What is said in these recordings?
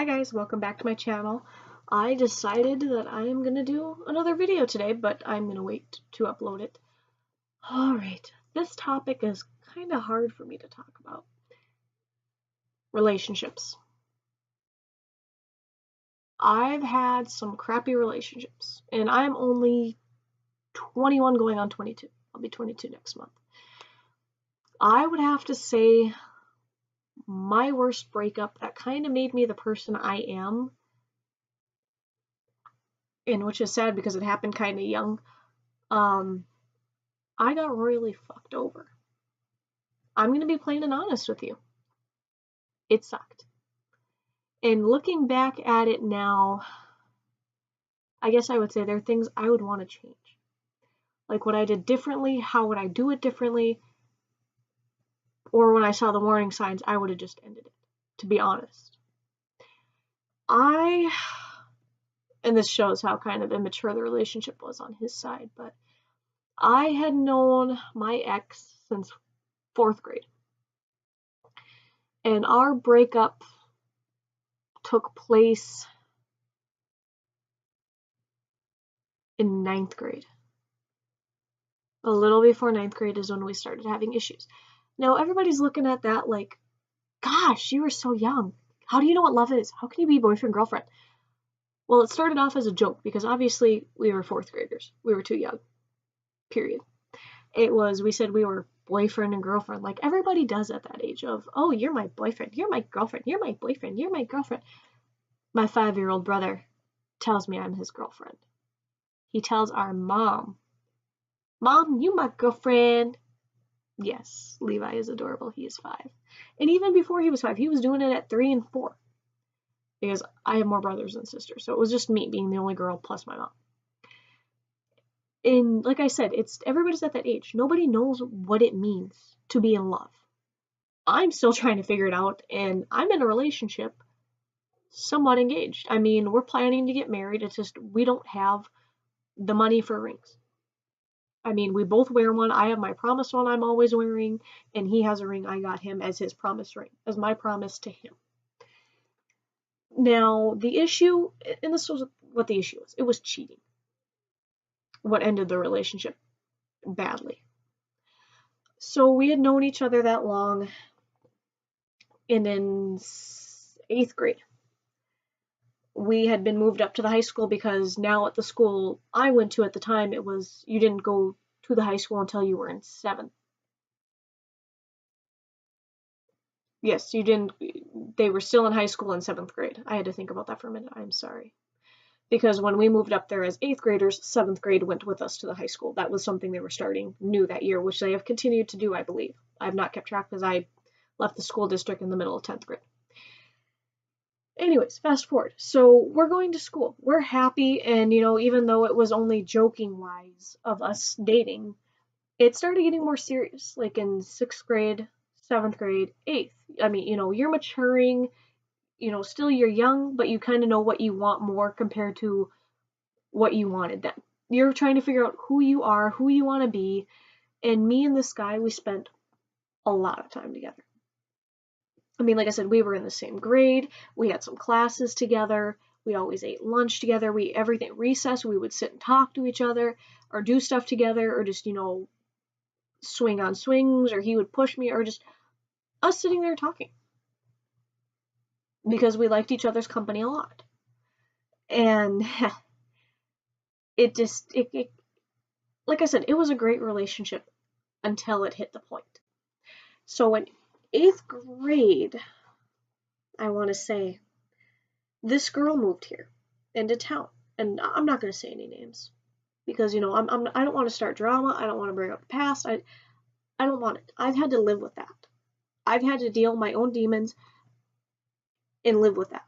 Hi guys, welcome back to my channel. I decided that I am going to do another video today, but I'm going to wait to upload it. Alright, this topic is kind of hard for me to talk about. Relationships. I've had some crappy relationships, and I'm only 21 going on 22. I'll be 22 next month. I would have to say my worst breakup that kind of made me the person I am, and which is sad because it happened kind of young. I got royally fucked over. I'm going to be plain and honest with you. It sucked. And looking back at it now, I guess I would say there are things I would want to change. Like what I did differently, how would I do it differently? Or when I saw the warning signs, I would have just ended it, to be honest. And this shows how kind of immature the relationship was on his side, but I had known my ex since 4th grade. And our breakup took place in 9th grade. A little before 9th grade is when we started having issues. Now, everybody's looking at that like, gosh, you were so young. How do you know what love is? How can you be boyfriend, girlfriend? Well, it started off as a joke because obviously we were 4th graders. We were too young, period. We said we were boyfriend and girlfriend like everybody does at that age of, oh, you're my boyfriend, you're my girlfriend, you're my boyfriend, you're my girlfriend. My 5-year-old brother tells me I'm his girlfriend. He tells our mom, Mom, you my girlfriend. Yes, Levi is adorable. He is 5. And even before he was 5, he was doing it at 3 and 4. Because I have more brothers and sisters. So it was just me being the only girl plus my mom. And like I said, everybody's at that age. Nobody knows what it means to be in love. I'm still trying to figure it out, and I'm in a relationship, somewhat engaged. I mean, we're planning to get married. It's just we don't have the money for rings. I mean, we both wear one. I have my promise one I'm always wearing, and he has a ring I got him as his promise ring, as my promise to him. Now, the issue, and this was what the issue was, it was cheating. What ended the relationship badly. So we had known each other that long, and in 8th grade, we had been moved up to the high school because now at the school I went to at the time, it was you didn't go to the high school until you were in 7th. Yes, you didn't. They were still in high school in 7th grade. I had to think about that for a minute. I'm sorry. Because when we moved up there as 8th graders, 7th grade went with us to the high school. That was something they were starting new that year, which they have continued to do, I believe. I have not kept track because I left the school district in the middle of 10th grade. Anyways, fast forward. So we're going to school. We're happy, and even though it was only joking-wise of us dating, it started getting more serious. Like in 6th grade, 7th grade, 8th. I mean, you're maturing. Still you're young, but you kind of know what you want more compared to what you wanted then. You're trying to figure out who you are, who you want to be, and me and this guy, we spent a lot of time together. I mean, like I said, we were in the same grade, we had some classes together, we always ate lunch together, everything, recess, we would sit and talk to each other, or do stuff together, or just, swing on swings, or he would push me, or just us sitting there talking. Because we liked each other's company a lot. And it like I said, it was a great relationship until it hit the point. So in 8th grade, I want to say, this girl moved here into town. And I'm not going to say any names because, I don't want to start drama. I don't want to bring up the past. I don't want it. I've had to live with that. I've had to deal my own demons and live with that.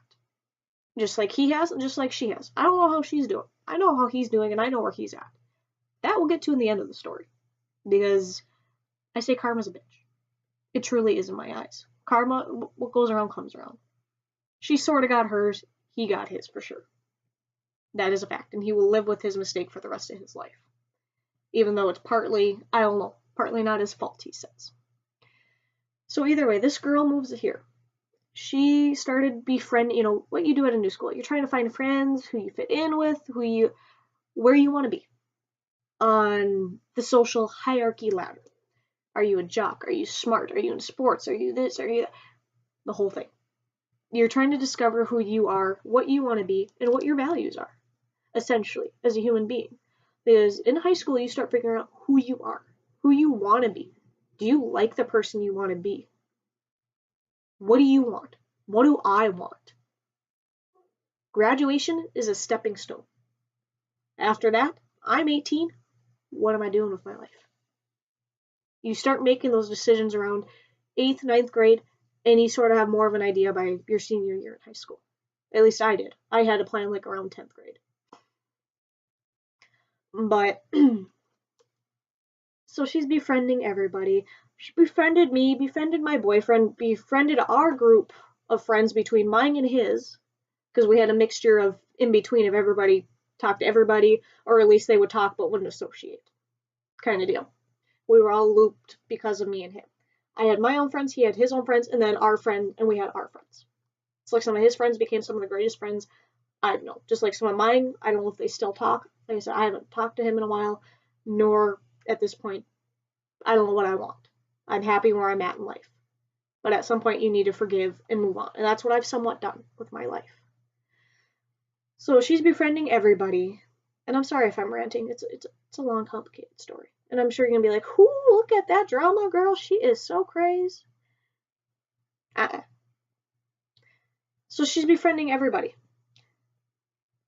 Just like he has, and just like she has. I don't know how she's doing. I know how he's doing, and I know where he's at. That we'll get to in the end of the story. Because I say karma's a bitch. It truly is in my eyes. Karma, what goes around comes around. She sort of got hers, he got his for sure. That is a fact, and he will live with his mistake for the rest of his life. Even though it's partly, I don't know, partly not his fault, he says. So either way, this girl moves here. she started befriending, what you do at a new school. You're trying to find friends who you fit in with, where you want to be on the social hierarchy ladder. Are you a jock? Are you smart? Are you in sports? Are you this? Are you that? The whole thing. You're trying to discover who you are, what you want to be, and what your values are, essentially, as a human being. Because in high school, you start figuring out who you are, who you want to be. Do you like the person you want to be? What do you want? What do I want? Graduation is a stepping stone. After that, I'm 18. What am I doing with my life? You start making those decisions around 8th, 9th grade, and you sort of have more of an idea by your senior year in high school. At least I did. I had a plan like around 10th grade. But, so she's befriending everybody. She befriended me, befriended my boyfriend, befriended our group of friends between mine and his, because we had a mixture of in between of everybody talked to everybody, or at least they would talk but wouldn't associate, kind of deal. We were all looped because of me and him. I had my own friends, he had his own friends, and then our friend, and we had our friends. So like some of his friends became some of the greatest friends. I don't know. Just like some of mine, I don't know if they still talk. Like I said, I haven't talked to him in a while, nor at this point, I don't know what I want. I'm happy where I'm at in life. But at some point, you need to forgive and move on. And that's what I've somewhat done with my life. So she's befriending everybody. And I'm sorry if I'm ranting. It's a long, complicated story. And I'm sure you're going to be like, whoo, look at that drama girl. She is so crazy. So she's befriending everybody.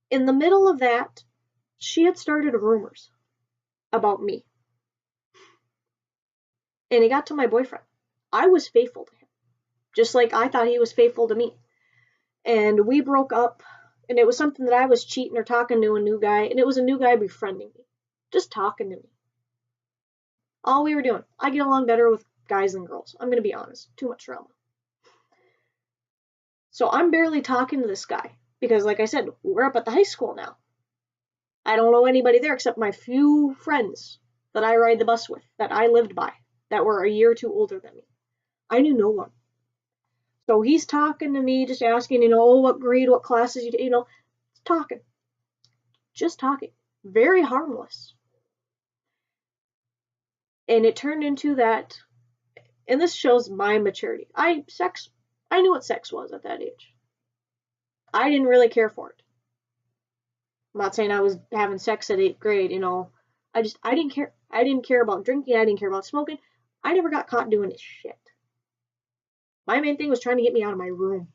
In the middle of that, she had started rumors about me. And it got to my boyfriend. I was faithful to him, just like I thought he was faithful to me. And we broke up, and it was something that I was cheating or talking to a new guy, and it was a new guy befriending me, just talking to me. All we were doing. I get along better with guys than girls. I'm going to be honest. Too much drama. So I'm barely talking to this guy, because like I said, we're up at the high school now. I don't know anybody there except my few friends that I ride the bus with, that I lived by, that were a year or two older than me. I knew no one. So he's talking to me, just asking, oh, what grade, what classes you do, talking. Just talking. Very harmless. And it turned into that, and this shows my maturity. I knew what sex was at that age. I didn't really care for it. I'm not saying I was having sex at 8th grade, I didn't care. I didn't care about drinking. I didn't care about smoking. I never got caught doing this shit. My main thing was trying to get me out of my room,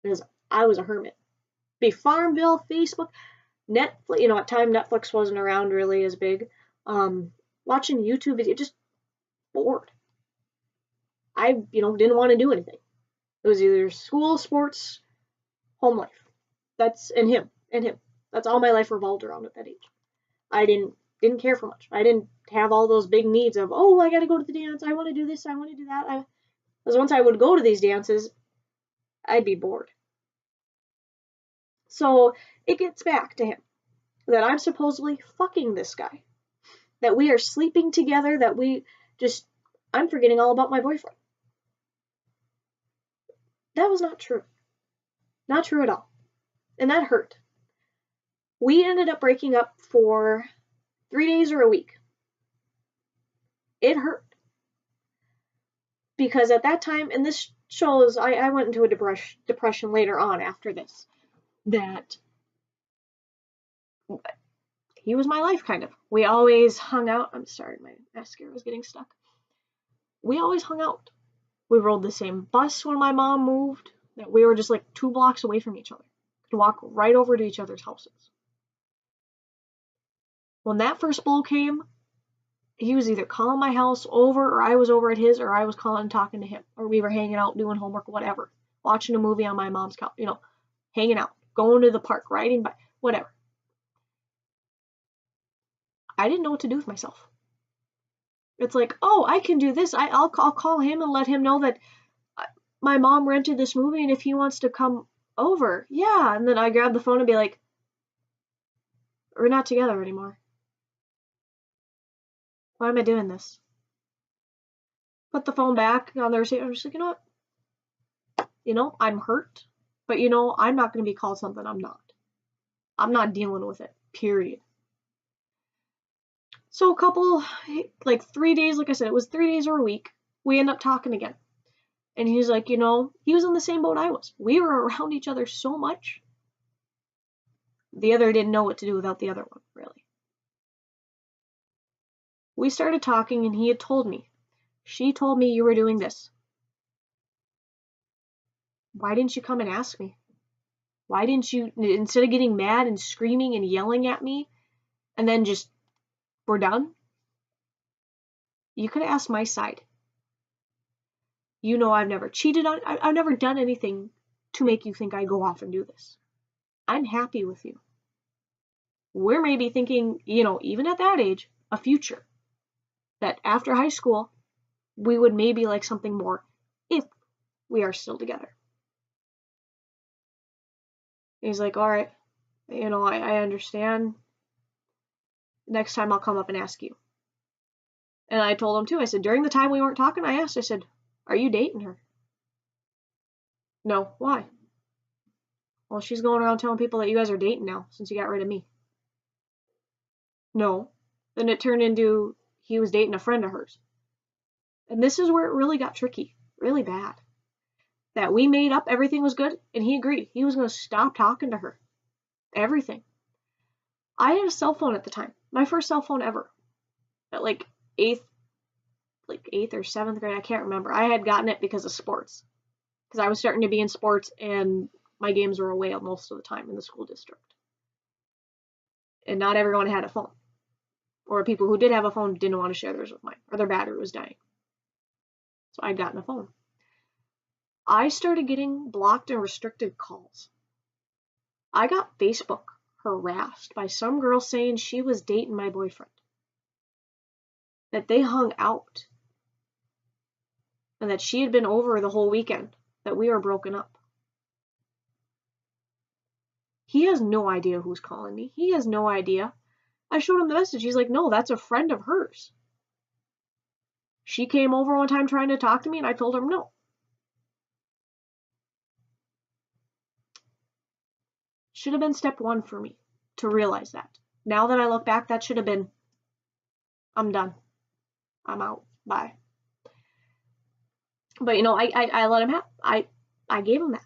because I was a hermit. Be Farmville, Facebook, Netflix. At the time Netflix wasn't around really as big. Watching YouTube videos, just bored. I, didn't want to do anything. It was either school, sports, home life. And him. That's all my life revolved around at that age. I didn't care for much. I didn't have all those big needs of, oh, I gotta go to the dance, I want to do this, I want to do that. Because once I would go to these dances, I'd be bored. So it gets back to him that I'm supposedly fucking this guy, that we are sleeping together, that I'm forgetting all about my boyfriend. That was not true. Not true at all. And that hurt. We ended up breaking up for 3 days or a week. It hurt. Because at that time, and this shows, I went into a depression later on after this, that he was my life, kind of. We always hung out. I'm sorry, my mascara was getting stuck. We always hung out. We rode the same bus when my mom moved, that we were just like 2 blocks away from each other. Could walk right over to each other's houses. When that first blow came, he was either calling my house over, or I was over at his, or I was calling and talking to him, or we were hanging out doing homework, whatever, watching a movie on my mom's couch, hanging out, going to the park, riding bike, whatever. I didn't know what to do with myself. It's like, oh, I can do this. I'll call him and let him know that my mom rented this movie, and if he wants to come over, yeah. And then I grab the phone and be like, we're not together anymore. Why am I doing this? Put the phone back on the receiver. I'm just like, you know what? You know, I'm hurt, but you know, I'm not going to be called something I'm not. I'm not dealing with it, period. So a couple, like 3 days, like I said, it was 3 days or a week, we end up talking again. And he's like, you know, he was in the same boat I was. We were around each other so much. The other didn't know what to do without the other one, really. We started talking and he had told me, she told me you were doing this. Why didn't you come and ask me? Why didn't you, instead of getting mad and screaming and yelling at me, and then just, we're done? You could have asked my side. You know I've never cheated on, I've never done anything to make you think I go off and do this. I'm happy with you. We're maybe thinking, you know, even at that age, a future. That after high school, we would maybe like something more if we are still together. He's like, all right, you know, I understand. Next time I'll come up and ask you. And I told him too, I said, during the time we weren't talking, I asked, I said, are you dating her? No, why? Well, she's going around telling people that you guys are dating now since you got rid of me. No. Then it turned into he was dating a friend of hers. And this is where it really got tricky, really bad. That we made up everything was good, and he agreed. He was going to stop talking to her. Everything. I had a cell phone at the time. My first cell phone ever. At like 8th or 7th grade, I can't remember. I had gotten it because of sports. Because I was starting to be in sports, and my games were away most of the time in the school district. And not everyone had a phone. Or people who did have a phone didn't want to share theirs with mine, or their battery was dying. So I'd gotten a phone. I started getting blocked and restricted calls. I got Facebook harassed by some girl saying she was dating my boyfriend. That they hung out. And that she had been over the whole weekend. That we were broken up. He has no idea who's calling me. He has no idea. I showed him the message. He's like, no, that's a friend of hers. She came over one time trying to talk to me, and I told her no. Should have been step one for me to realize that. Now that I look back, that should have been, I'm done. I'm out. Bye. But you know, I let him have. I gave him that.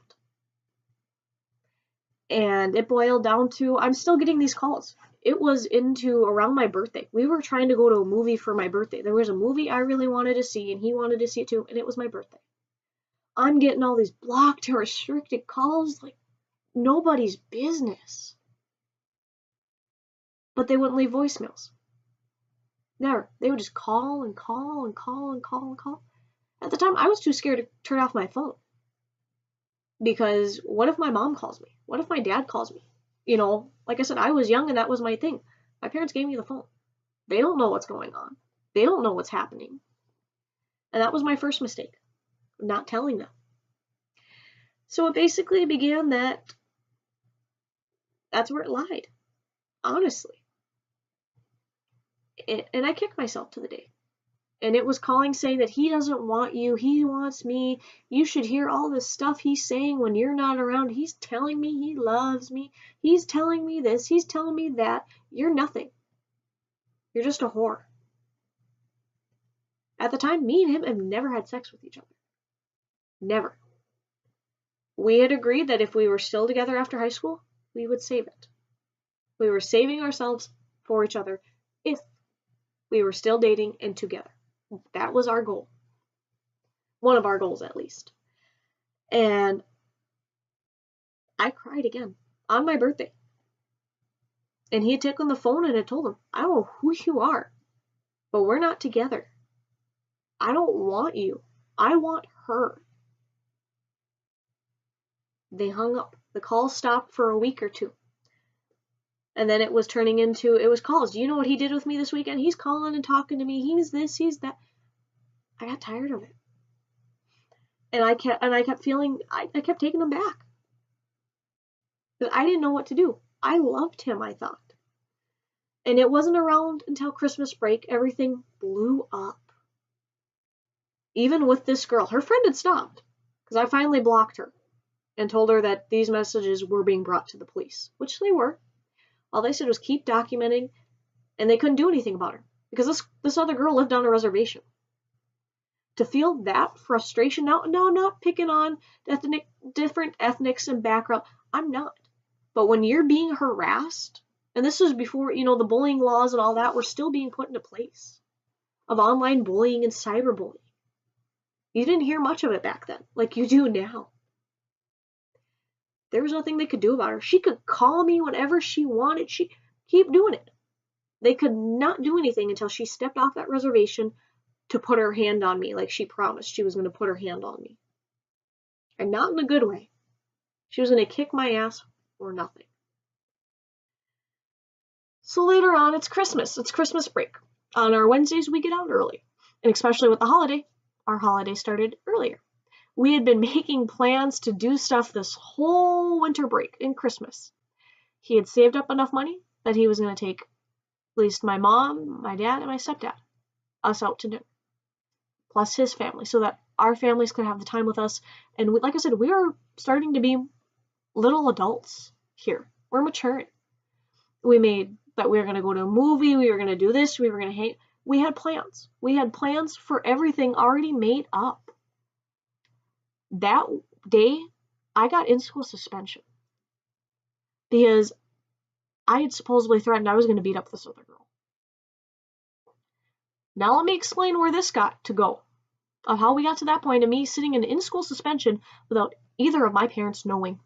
And it boiled down to, I'm still getting these calls. It was into around my birthday. We were trying to go to a movie for my birthday. There was a movie I really wanted to see, and he wanted to see it too, and it was my birthday. I'm getting all these blocked and restricted calls, like nobody's business. But they wouldn't leave voicemails. Never. They would just call and call and call and call and call. At the time, I was too scared to turn off my phone. Because what if my mom calls me? What if my dad calls me? You know, like I said, I was young and that was my thing. My parents gave me the phone. They don't know what's going on. They don't know what's happening. And that was my first mistake. Not telling them. So it basically began that that's where it lied. Honestly. And I kicked myself to the day. And it was calling saying that he doesn't want you, he wants me, you should hear all this stuff he's saying when you're not around, he's telling me he loves me, he's telling me this, he's telling me that, you're nothing. You're just a whore. At the time, me and him have never had sex with each other. Never. We had agreed that if we were still together after high school, we would save it. We were saving ourselves for each other if we were still dating and together. That was our goal. One of our goals, at least. And I cried again on my birthday. And he had taken the phone and had told him, I don't know who you are, but we're not together. I don't want you. I want her. They hung up. The call stopped for a week or two. And then it was turning into, it was calls. Do you know what he did with me this weekend? He's calling and talking to me. He's this, he's that. I got tired of it. And I kept feeling, I kept taking him back. But I didn't know what to do. I loved him, I thought. And it wasn't around until Christmas break, everything blew up. Even with this girl. Her friend had stopped. because I finally blocked her and told her that these messages were being brought to the police, which they were. All they said was keep documenting, and they couldn't do anything about her because this other girl lived on a reservation. To feel that frustration, now I'm not picking on different ethnics and background. I'm not. But when you're being harassed, and this was before, the bullying laws and all that were still being put into place, of online bullying and cyberbullying. You didn't hear much of it back then, like you do now. There was nothing they could do about her. She could call me whenever she wanted. She keep doing it. They could not do anything until she stepped off that reservation to put her hand on me, like she promised she was going to put her hand on me. And not in a good way. She was going to kick my ass or nothing. So later on, it's Christmas. It's Christmas break. On our Wednesdays, we get out early. And especially with the holiday, our holiday started earlier. We had been making plans to do stuff this whole winter break in Christmas. He had saved up enough money that he was going to take at least my mom, my dad, and my stepdad us out to dinner. Plus his family, so that our families could have the time with us. And like I said, we are starting to be little adults here. We're maturing. We made that we were going to go to a movie, we were going to do this, we were going to hang. We had plans. We had plans for everything already made up. That day, I got in-school suspension because I had supposedly threatened I was going to beat up this other girl. Now let me explain where this got to go, of how we got to that point of me sitting in school suspension without either of my parents knowing.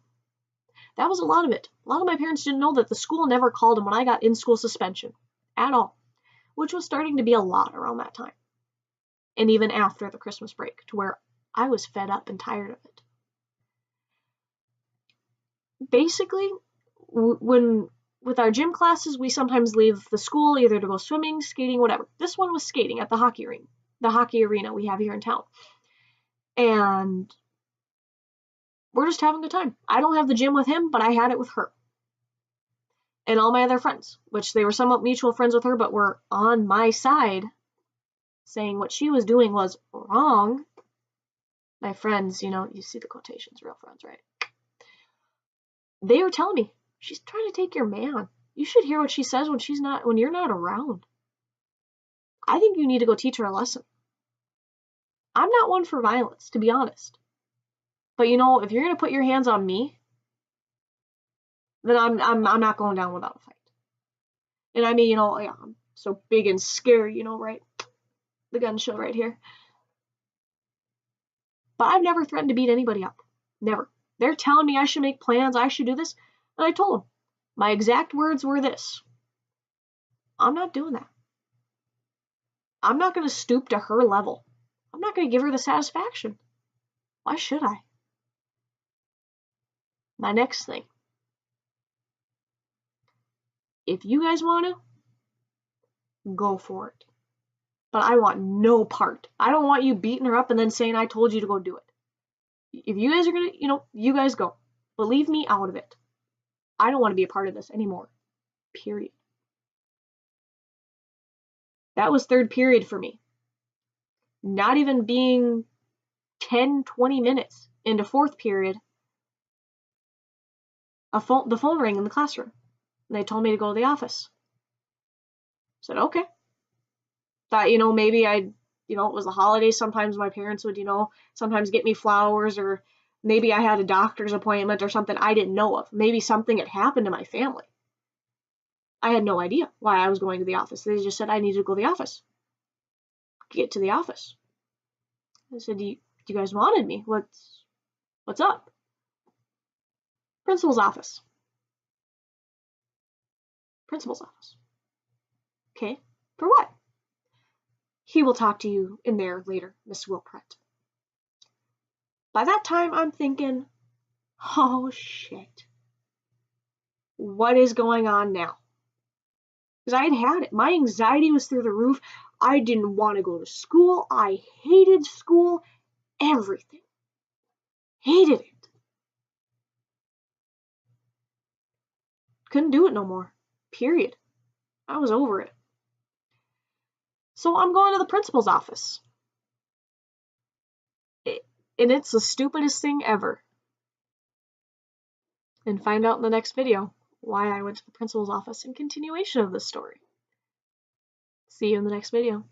That was a lot of it. A lot of my parents didn't know that the school never called them when I got in-school suspension at all, which was starting to be a lot around that time. And even after the Christmas break, to where I was fed up and tired of it. Basically, with our gym classes, we sometimes leave the school either to go swimming, skating, whatever. This one was skating at the hockey arena we have here in town. And we're just having a good time. I don't have the gym with him, but I had it with her. And all my other friends, which they were somewhat mutual friends with her, but were on my side, saying what she was doing was wrong. My friends, you see the quotations, real friends, right? They were telling me, she's trying to take your man. You should hear what she says when you're not around. I think you need to go teach her a lesson. I'm not one for violence, to be honest. But if you're gonna put your hands on me, then I'm not going down without a fight. And I mean, yeah, I'm so big and scary, right? The gun show right here. But I've never threatened to beat anybody up. Never. They're telling me I should make plans, I should do this. And I told them, my exact words were this: I'm not doing that. I'm not going to stoop to her level. I'm not going to give her the satisfaction. Why should I? My next thing. If you guys want to, go for it. But I want no part. I don't want you beating her up and then saying I told you to go do it. If you guys are going to, you guys go. But leave me out of it. I don't want to be a part of this anymore. Period. That was third period for me. Not even being 10, 20 minutes into fourth period, the phone rang in the classroom. And they told me to go to the office. I said, okay. Thought, maybe it was the holidays. Sometimes my parents would, sometimes get me flowers, or maybe I had a doctor's appointment or something I didn't know of. Maybe something had happened to my family. I had no idea why I was going to the office. They just said I needed to go to the office. Get to the office. I said, you guys wanted me? What's up? Principal's office. Principal's office. Okay, for what? He will talk to you in there later, Miss Wilprett. By that time, I'm thinking, oh shit. What is going on now? Because I had it. My anxiety was through the roof. I didn't want to go to school. I hated school. Everything. Hated it. Couldn't do it no more. Period. I was over it. So I'm going to the principal's office. And it's the stupidest thing ever. And find out in the next video why I went to the principal's office in continuation of this story. See you in the next video.